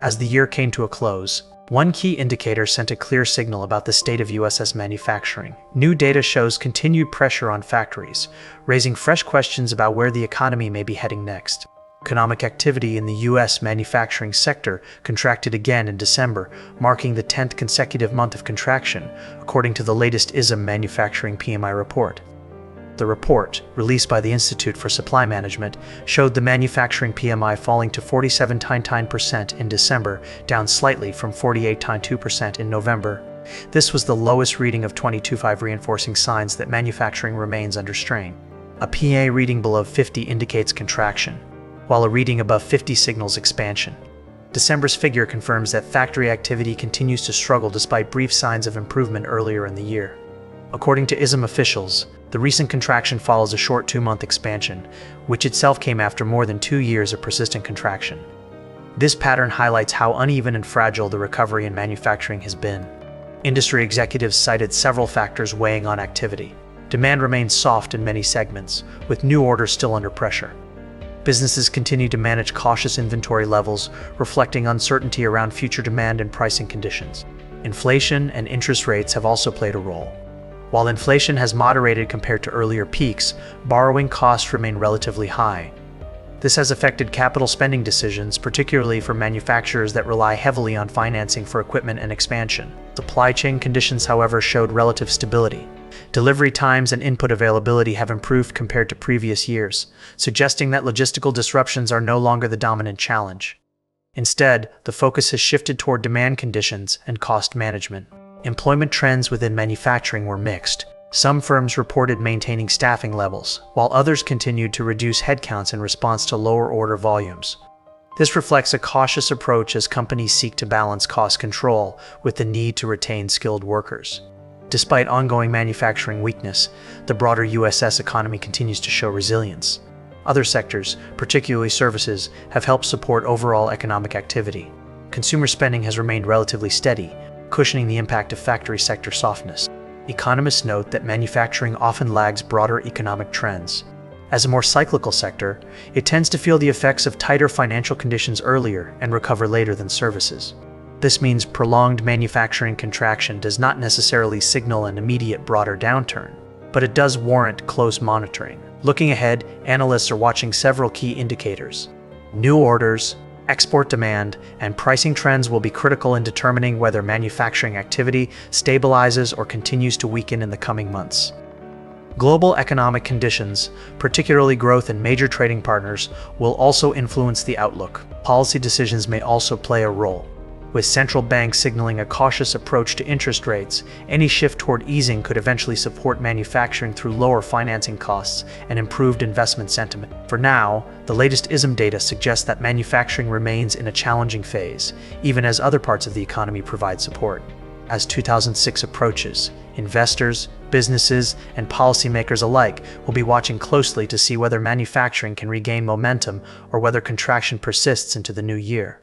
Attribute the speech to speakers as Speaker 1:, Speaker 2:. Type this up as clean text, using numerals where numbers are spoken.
Speaker 1: As the year came to a close, one key indicator sent a clear signal about the state of U.S. manufacturing. New data shows continued pressure on factories, raising fresh questions about where the economy may be heading next. Economic activity in the U.S. manufacturing sector contracted again in December, marking the 10th consecutive month of contraction, according to the latest ISM Manufacturing PMI report. The report, released by the Institute for Supply Management, showed the manufacturing PMI falling to 47.9% in December, down slightly from 48.2% in November. This was the lowest reading of 2025, reinforcing signs that manufacturing remains under strain. A PA reading below 50 indicates contraction, while a reading above 50 signals expansion. December's figure confirms that factory activity continues to struggle despite brief signs of improvement earlier in the year. According to ISM officials, the recent contraction follows a short 2-month expansion, which itself came after more than 2 years of persistent contraction. This pattern highlights how uneven and fragile the recovery in manufacturing has been. Industry executives cited several factors weighing on activity. Demand remains soft in many segments, with new orders still under pressure. Businesses continue to manage cautious inventory levels, reflecting uncertainty around future demand and pricing conditions. Inflation and interest rates have also played a role. While inflation has moderated compared to earlier peaks, borrowing costs remain relatively high. This has affected capital spending decisions, particularly for manufacturers that rely heavily on financing for equipment and expansion. Supply chain conditions, however, showed relative stability. Delivery times and input availability have improved compared to previous years, suggesting that logistical disruptions are no longer the dominant challenge. Instead, the focus has shifted toward demand conditions and cost management. Employment trends within manufacturing were mixed. Some firms reported maintaining staffing levels, while others continued to reduce headcounts in response to lower order volumes. This reflects a cautious approach as companies seek to balance cost control with the need to retain skilled workers. Despite ongoing manufacturing weakness, the broader U.S. economy continues to show resilience. Other sectors, particularly services, have helped support overall economic activity. Consumer spending has remained relatively steady, cushioning the impact of factory sector softness. Economists note that manufacturing often lags broader economic trends. As a more cyclical sector, it tends to feel the effects of tighter financial conditions earlier and recover later than services. This means prolonged manufacturing contraction does not necessarily signal an immediate broader downturn, but it does warrant close monitoring. Looking ahead, analysts are watching several key indicators. New orders, export demand, and pricing trends will be critical in determining whether manufacturing activity stabilizes or continues to weaken in the coming months. Global economic conditions, particularly growth in major trading partners, will also influence the outlook. Policy decisions may also play a role. With central banks signaling a cautious approach to interest rates, any shift toward easing could eventually support manufacturing through lower financing costs and improved investment sentiment. For now, the latest ISM data suggests that manufacturing remains in a challenging phase, even as other parts of the economy provide support. As 2006 approaches, investors, businesses, and policymakers alike will be watching closely to see whether manufacturing can regain momentum or whether contraction persists into the new year.